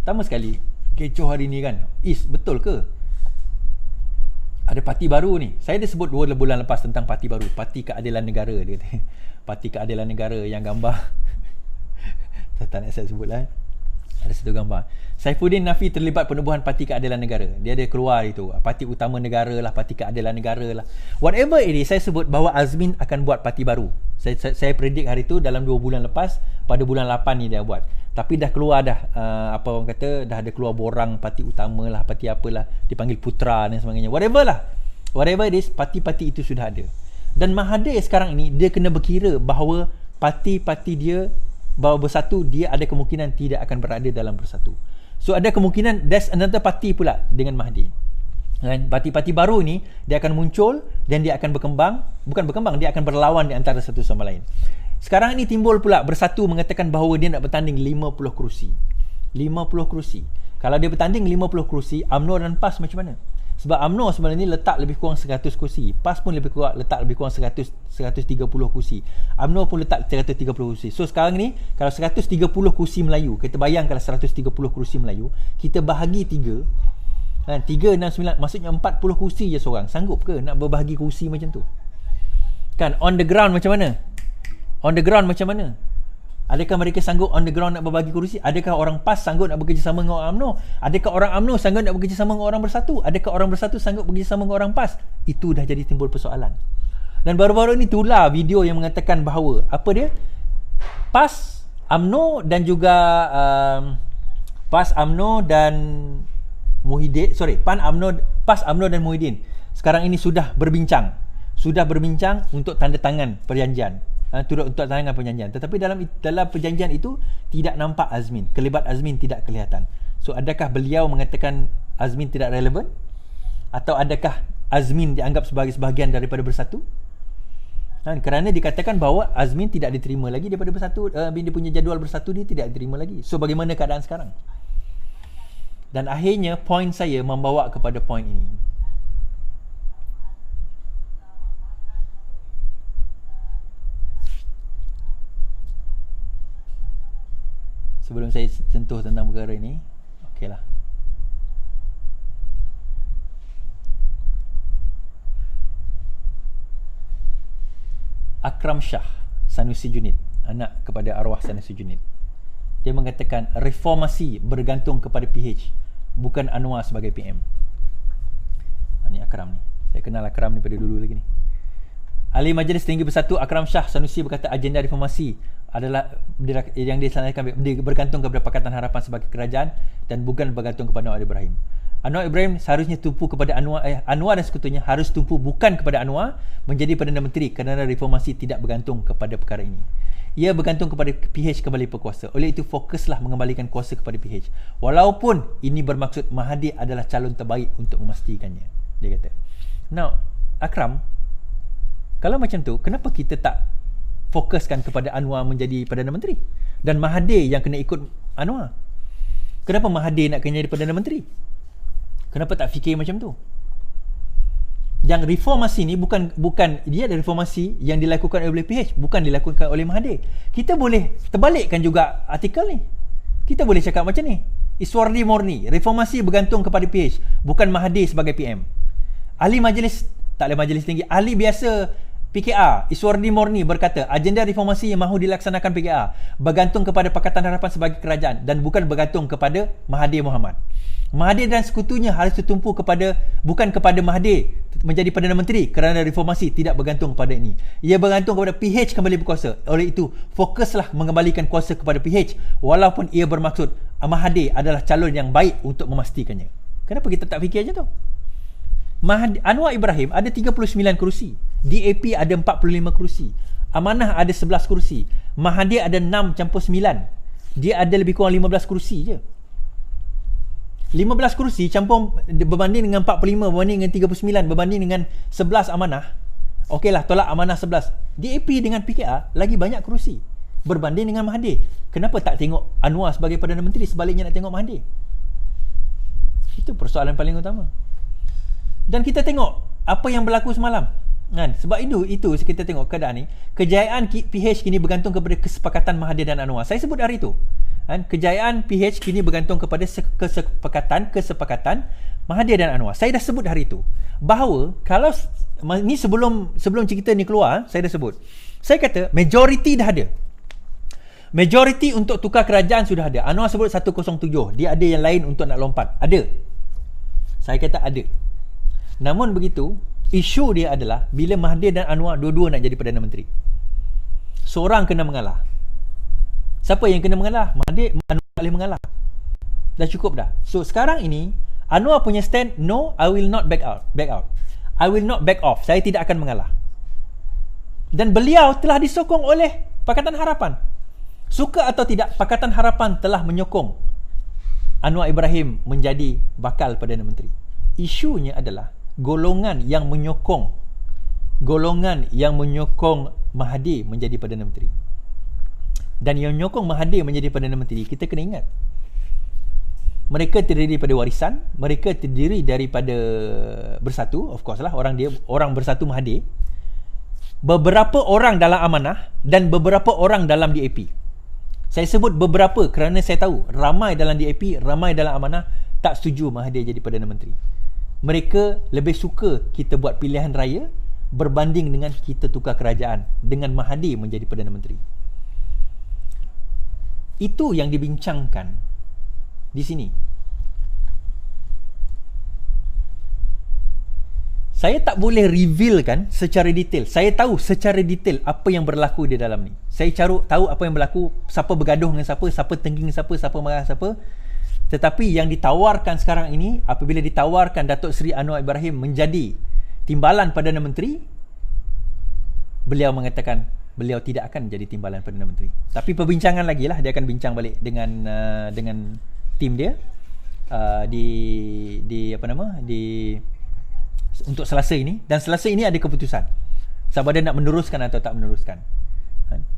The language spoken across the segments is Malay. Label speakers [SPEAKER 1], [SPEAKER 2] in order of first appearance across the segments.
[SPEAKER 1] Pertama sekali, kecoh hari ni kan. Betul ke? Ada parti baru ni. Saya dah sebut 2 bulan lepas tentang parti baru. Parti Keadilan Negara dia kata. Parti Keadilan Negara yang gambar tak nak saya sebut lah. Ada satu gambar. Saifuddin Nafi terlibat penubuhan Parti Keadilan Negara. Dia ada keluar itu. Parti Utama Negara lah, Parti Keadilan Negara lah. Whatever it is, saya sebut bahawa Azmin akan buat parti baru. Saya predict hari tu dalam 2 bulan lepas, pada bulan 8 ni dia buat. Tapi dah keluar dah, apa orang kata, dah ada keluar borang parti utama lah, parti apalah, dipanggil Putra dan sebagainya. Whatever lah. Whatever it is, parti-parti itu sudah ada. Dan Mahathir sekarang ini, dia kena berkira bahawa parti-parti dia bahawa bersatu, dia ada kemungkinan tidak akan berada dalam bersatu. So ada kemungkinan there's another party pula dengan Mahathir. Dan parti-parti baru ni dia akan muncul dan dia akan berkembang, bukan berkembang, dia akan berlawan di antara satu sama lain. Sekarang ni timbul pula Bersatu mengatakan bahawa dia nak bertanding 50 kerusi. 50 kerusi. Kalau dia bertanding 50 kerusi, UMNO dan PAS macam mana? Sebab UMNO sebenarnya letak lebih kurang 100 kursi. PAS pun lebih kurang letak lebih kurang 130 kursi. UMNO pun letak 130 kursi. So sekarang ni kalau 130 kursi Melayu, kita bayangkan 130 kursi Melayu, kita bahagi 3. 3, 6, 9, maksudnya 40 kursi je seorang. Sanggup ke nak berbahagi kursi macam tu? Kan on the ground macam mana? On the ground macam mana? Adakah mereka sanggup on the ground nak berbagi kursi? Adakah orang PAS sanggup nak bekerjasama dengan orang UMNO? Adakah orang UMNO sanggup nak bekerjasama dengan orang Bersatu? Adakah orang Bersatu sanggup bekerjasama dengan orang PAS? Itu dah jadi timbul persoalan. Dan baru-baru ni tular video yang mengatakan bahawa apa dia? PAS, UMNO dan juga PAS, UMNO dan Muhyiddin, PAS, UMNO dan Muhyiddin sekarang ini sudah berbincang untuk tanda tangan perjanjian. Turut untuk tangan perjanjian. Tetapi dalam perjanjian itu tidak nampak Azmin. Kelibat Azmin tidak kelihatan. So adakah beliau mengatakan Azmin tidak relevan? Atau adakah Azmin dianggap sebagai sebahagian daripada Bersatu? Kerana dikatakan bahawa Azmin tidak diterima lagi daripada Bersatu. Dia punya jadual Bersatu dia tidak diterima lagi. So bagaimana keadaan sekarang? Dan akhirnya poin saya membawa kepada poin ini. Sebelum saya sentuh tentang perkara ini, okeylah. Akram Shah Sanusi Junid, anak kepada arwah Sanusi Junid, dia mengatakan reformasi bergantung kepada PH, bukan Anwar sebagai PM. Ni Akram ni. Saya kenal Akram ni pada dulu lagi ni. Ahli Majlis Tinggi Bersatu Akram Shah Sanusi berkata agenda reformasi adalah yang dilaksanakan bergantung kepada Pakatan Harapan sebagai kerajaan dan bukan bergantung kepada Anwar Ibrahim. Anwar Ibrahim seharusnya tumpu kepada Anwar dan sekutunya harus tumpu bukan kepada Anwar menjadi Perdana Menteri kerana reformasi tidak bergantung kepada perkara ini. Ia bergantung kepada PH kembali berkuasa. Oleh itu fokuslah mengembalikan kuasa kepada PH. Walaupun ini bermaksud Mahathir adalah calon terbaik untuk memastikannya. Dia kata. Now, Akram, kalau macam tu, kenapa kita tak fokuskan kepada Anwar menjadi Perdana Menteri dan Mahathir yang kena ikut Anwar? Kenapa Mahathir nak kena jadi Perdana Menteri? Kenapa tak fikir macam tu? Yang reformasi ni bukan dia ada reformasi yang dilakukan oleh PH, bukan dilakukan oleh Mahathir. Kita boleh terbalikkan juga artikel ni. Kita boleh cakap macam ni. Iswardi Morni, reformasi bergantung kepada PH, bukan Mahathir sebagai PM. Ahli Majlis Tinggi, ahli biasa PKR Iswardi Morni berkata agenda reformasi yang mahu dilaksanakan PKR bergantung kepada Pakatan Harapan sebagai kerajaan dan bukan bergantung kepada Mahathir Mohamad. Mahathir dan sekutunya harus tertumpu bukan kepada Mahathir menjadi Perdana Menteri kerana reformasi tidak bergantung kepada ini. Ia bergantung kepada PH kembali berkuasa. Oleh itu fokuslah mengembalikan kuasa kepada PH walaupun ia bermaksud Mahathir adalah calon yang baik untuk memastikannya. Kenapa kita tak fikir macam tu? Anwar Ibrahim ada 39 kerusi, DAP ada 45 kerusi, Amanah ada 11 kerusi, Mahathir ada 6 campur 9. Dia ada lebih kurang 15 kerusi je. 15 kerusi campur berbanding dengan 45, berbanding dengan 39, berbanding dengan 11 Amanah. Okeylah, tolak Amanah 11. DAP dengan PKR lagi banyak kerusi berbanding dengan Mahathir. Kenapa tak tengok Anwar sebagai Perdana Menteri, sebaliknya nak tengok Mahathir? Itu persoalan paling utama. Dan kita tengok apa yang berlaku semalam. Kan? Sebab itu kita tengok keadaan ni, kejayaan PH kini bergantung kepada kesepakatan Mahathir dan Anwar. Saya sebut hari itu. Kejayaan PH kini bergantung kepada kesepakatan Mahathir dan Anwar. Saya dah sebut hari itu bahawa kalau ni sebelum cerita ni keluar, saya dah sebut. Saya kata majoriti dah ada. Majoriti untuk tukar kerajaan sudah ada. Anwar sebut 107. Dia ada yang lain untuk nak lompat. Ada. Saya kata ada. Namun begitu, isu dia adalah bila Mahathir dan Anwar dua-dua nak jadi Perdana Menteri. Seorang kena mengalah. Siapa yang kena mengalah? Mahathir, Anwar boleh mengalah. Dah cukup dah. So sekarang ini Anwar punya stand, no, I will not back out. I will not back off. Saya tidak akan mengalah. Dan beliau telah disokong oleh Pakatan Harapan. Suka atau tidak, Pakatan Harapan telah menyokong Anwar Ibrahim menjadi bakal Perdana Menteri. Isunya adalah golongan yang menyokong Mahathir menjadi Perdana Menteri. Dan yang menyokong Mahathir menjadi Perdana Menteri, kita kena ingat, mereka terdiri daripada warisan, mereka terdiri daripada Bersatu, of course lah, orang Bersatu Mahathir, beberapa orang dalam Amanah dan beberapa orang dalam DAP. Saya sebut beberapa kerana saya tahu ramai dalam DAP, ramai dalam Amanah tak setuju Mahathir jadi Perdana Menteri. Mereka lebih suka kita buat pilihan raya berbanding dengan kita tukar kerajaan dengan Mahathir menjadi Perdana Menteri. Itu yang dibincangkan di sini. Saya tak boleh revealkan secara detail. Saya tahu secara detail apa yang berlaku di dalam ni. Saya tahu apa yang berlaku, siapa bergaduh dengan siapa tengging siapa marah siapa. Tetapi yang ditawarkan sekarang ini, apabila ditawarkan Datuk Seri Anwar Ibrahim menjadi timbalan Perdana Menteri, beliau mengatakan beliau tidak akan jadi timbalan Perdana Menteri. Tapi perbincangan lagi lah, dia akan bincang balik dengan tim dia untuk Selasa ini, dan Selasa ini ada keputusan sama ada nak meneruskan atau tak meneruskan,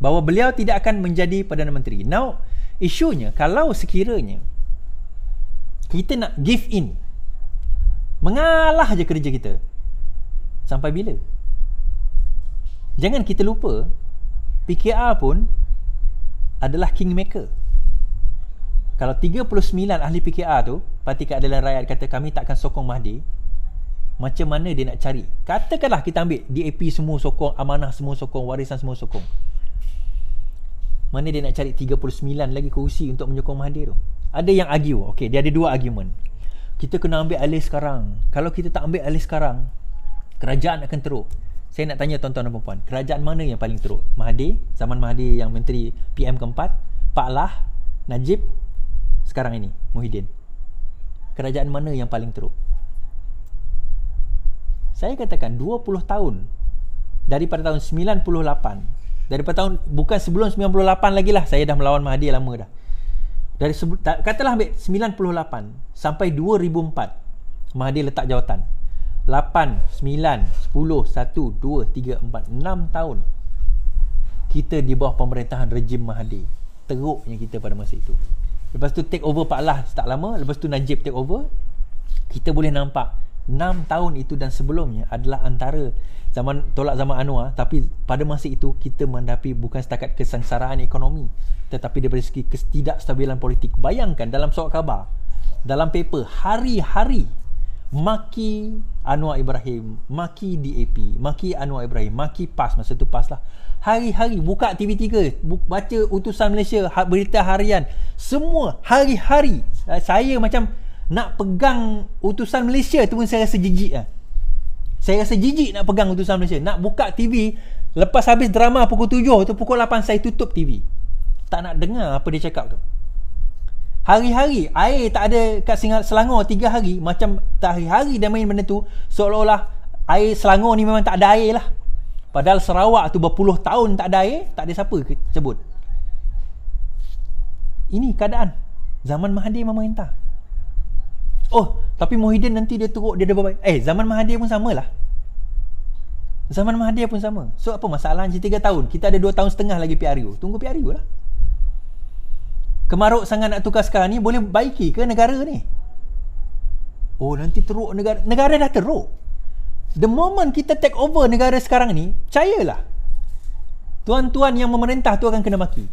[SPEAKER 1] bahawa beliau tidak akan menjadi Perdana Menteri. Now isunya, kalau sekiranya kita nak give in, mengalah je kerja kita, sampai bila? Jangan kita lupa PKR pun adalah kingmaker. Kalau 39 ahli PKR tu, Parti Keadilan Rakyat, kata kami tak akan sokong Mahathir, macam mana dia nak cari? Katakanlah kita ambil DAP semua sokong, Amanah semua sokong, Warisan semua sokong, mana dia nak cari 39 lagi kerusi untuk menyokong Mahathir tu? Ada yang argue, okay, dia ada dua argument. Kita kena ambil alih sekarang. Kalau kita tak ambil alih sekarang, kerajaan akan teruk. Saya nak tanya tuan-tuan dan puan-puan, kerajaan mana yang paling teruk? Mahathir, zaman Mahathir yang Menteri PM keempat, Pak Lah, Najib, sekarang ini Muhyiddin. Kerajaan mana yang paling teruk? Saya katakan 20 tahun daripada tahun 98, daripada tahun, bukan sebelum 98 lagi lah, saya dah melawan Mahathir lama dah. Katalah ambil 98 sampai 2004 Mahathir letak jawatan, 8, 9, 10, 1, 2, 3, 4, 6 tahun kita di bawah pemerintahan rejim Mahathir. Teruknya kita pada masa itu. Lepas tu take over Pak Lah tak lama, lepas tu Najib take over. Kita boleh nampak 6 tahun itu dan sebelumnya adalah antara tolak zaman Anwar, tapi pada masa itu kita menghadapi bukan setakat kesengsaraan ekonomi, tetapi daripada segi ketidakstabilan politik. Bayangkan dalam surat khabar, dalam paper, hari-hari maki Anwar Ibrahim, maki DAP, maki Anwar Ibrahim, maki PAS, masa tu PAS lah. Hari-hari buka TV3, baca Utusan Malaysia, berita harian, semua hari-hari. Saya macam nak pegang Utusan Malaysia tu pun saya rasa jijik lah. Saya rasa jijik nak pegang Utusan Malaysia. Nak buka TV, lepas habis drama pukul 7 tu, pukul 8 saya tutup TV. Tak nak dengar apa dia cakap tu. Hari-hari air tak ada kat Selangor 3 hari, macam hari-hari dia main benda tu, seolah-olah air Selangor ni memang tak ada air lah. Padahal Sarawak tu berpuluh tahun tak ada air, tak ada siapa sebut. Ini keadaan zaman Mahathir memerintah. Oh, tapi Muhyiddin nanti dia teruk, dia ada baik. Zaman Mahathir pun samalah. Zaman Mahathir pun sama. So apa masalahnya 3 tahun? Kita ada 2 tahun setengah lagi PRU. Tunggu PRU lah. Kemaruk sangat nak tukar sekarang ni, boleh baiki ke negara ni? Oh, nanti teruk negara. Negara dah teruk. The moment kita take over negara sekarang ni, percayalah, tuan-tuan yang memerintah tu akan kena maki.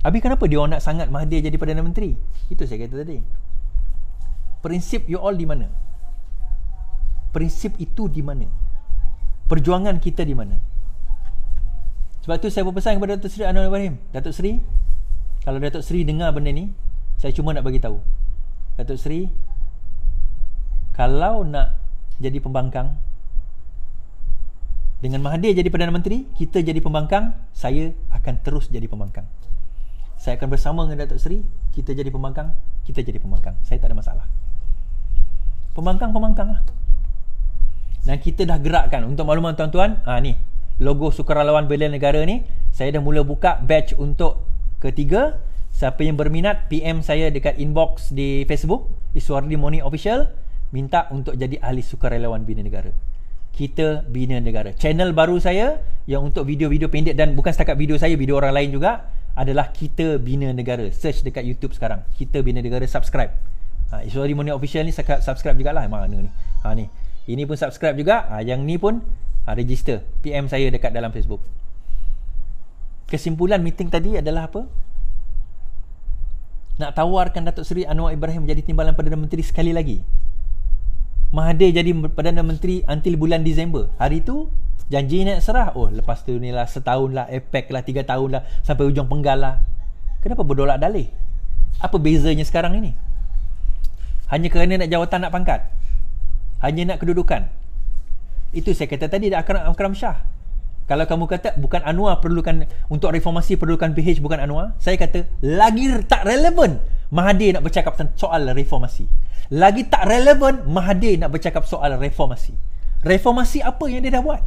[SPEAKER 1] Habis kenapa dia orang nak sangat Mahathir jadi Perdana Menteri? Itu saya kata tadi. Prinsip you all di mana? Prinsip itu di mana? Perjuangan kita di mana? Sebab tu saya berpesan kepada Datuk Seri Anwar Ibrahim. Datuk Seri, kalau Datuk Seri dengar benda ni, saya cuma nak bagi tahu. Datuk Seri, kalau nak jadi pembangkang, dengan Mahathir jadi Perdana Menteri, kita jadi pembangkang, saya akan terus jadi pembangkang. Saya akan bersama dengan Datuk Seri, kita jadi pembangkang, kita jadi pembangkang. Saya tak ada masalah. Pembangkang lah. Dan kita dah gerakkan. Untuk makluman tuan-tuan, ni logo Sukarelawan Bela Negara ni, saya dah mula buka batch untuk ketiga. Siapa yang berminat, PM saya dekat inbox di Facebook, Iswardi Moni Official, minta untuk jadi ahli Sukarelawan Bina Negara. Kita bina negara. Channel baru saya yang untuk video-video pendek, dan bukan setakat video saya, video orang lain juga, adalah Kita Bina Negara. Search dekat YouTube sekarang, Kita Bina Negara, subscribe. Iswardi Moni Official ni subscribe jugalah. Mana ni? Ni. Ini pun subscribe juga. Yang ni pun register. PM saya dekat dalam Facebook. Kesimpulan meeting tadi adalah apa? Nak tawarkan Datuk Seri Anwar Ibrahim jadi Timbalan Perdana Menteri sekali lagi. Mahathir jadi Perdana Menteri until bulan Disember. Hari tu janji nak serah. Lepas tu ni lah setahun lah, APEC lah, 3 tahun lah, sampai ujung penggal lah. Kenapa berdolak dalih? Apa bezanya sekarang ini? Hanya kerana nak jawatan, nak pangkat? Hanya nak kedudukan? Itu saya kata tadi, dah Akram Shah. Kalau kamu kata bukan Anwar perlukan untuk reformasi, perlukan PH bukan Anwar, saya kata lagi tak relevan Mahathir nak bercakap soal reformasi. Lagi tak relevan Mahathir nak bercakap soal reformasi. Reformasi apa yang dia dah buat?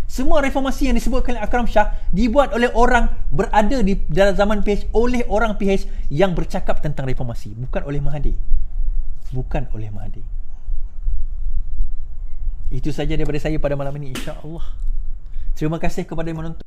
[SPEAKER 1] Semua reformasi yang disebutkan oleh Akram Shah dibuat oleh orang berada di dalam zaman PH, oleh orang PH yang bercakap tentang reformasi, bukan oleh Mahathir. Bukan oleh Mahathir. Itu saja daripada saya pada malam ini, insya-Allah. Terima kasih kepada yang menonton.